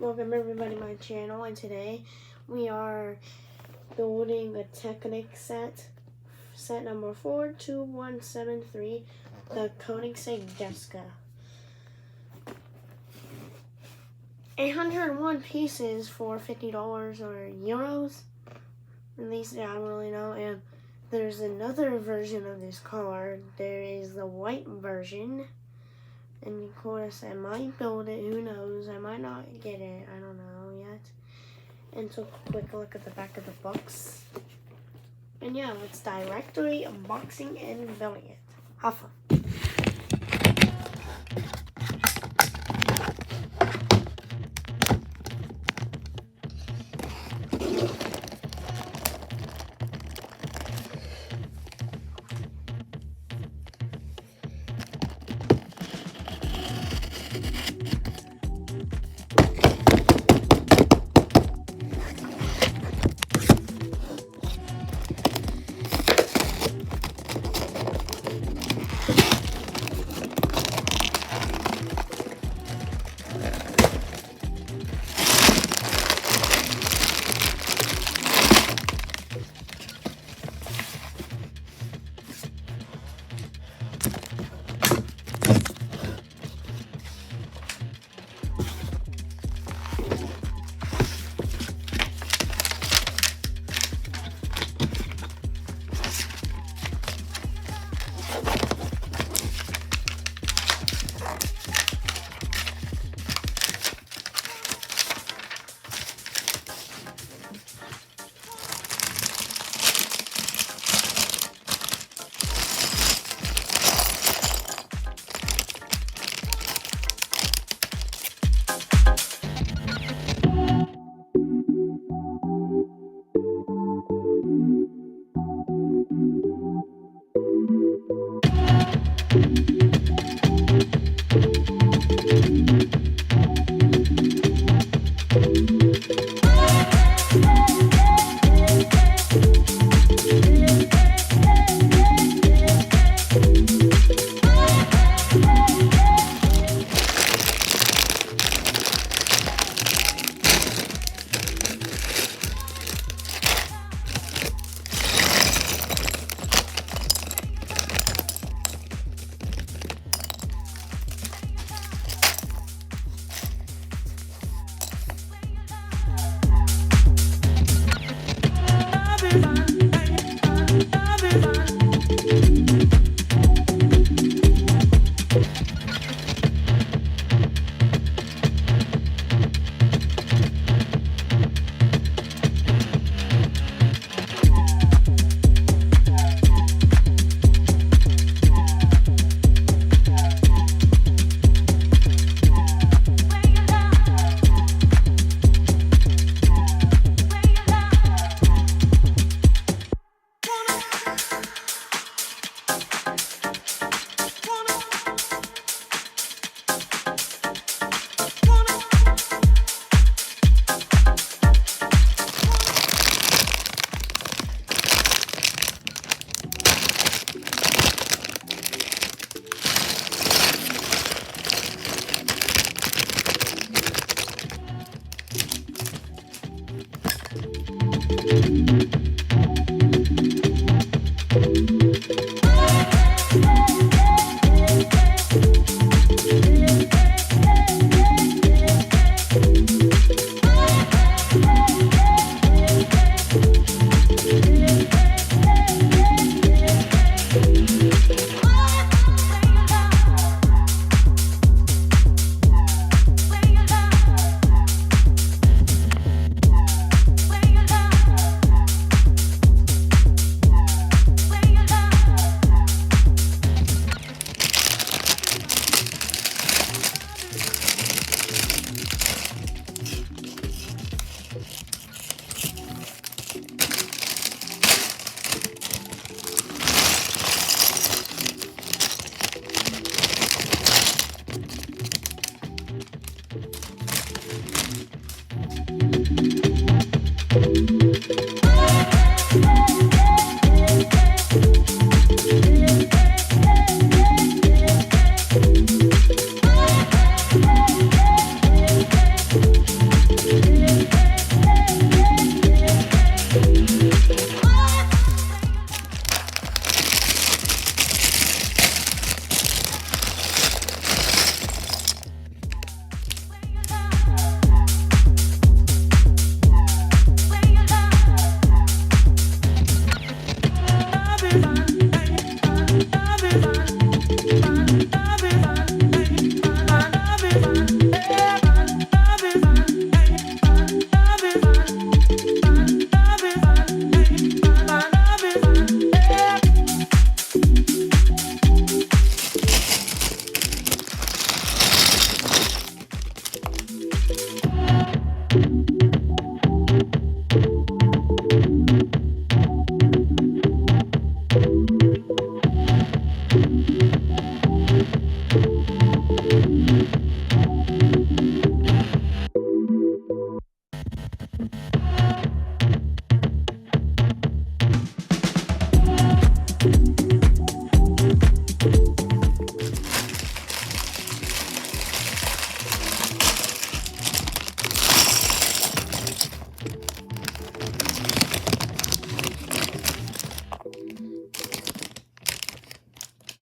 Welcome everybody to my channel, and today we are building a TECHNIC set number 42173, the Koenigsegg Jessko. 801 pieces for $50 or euros, at least I don't really know. And there's another version of this car. There is the white version. And of course, I might build it, who knows, I might not get it, I don't know yet. And so, quick look at the back of the box. And yeah, let's directly unboxing and building it. Have fun.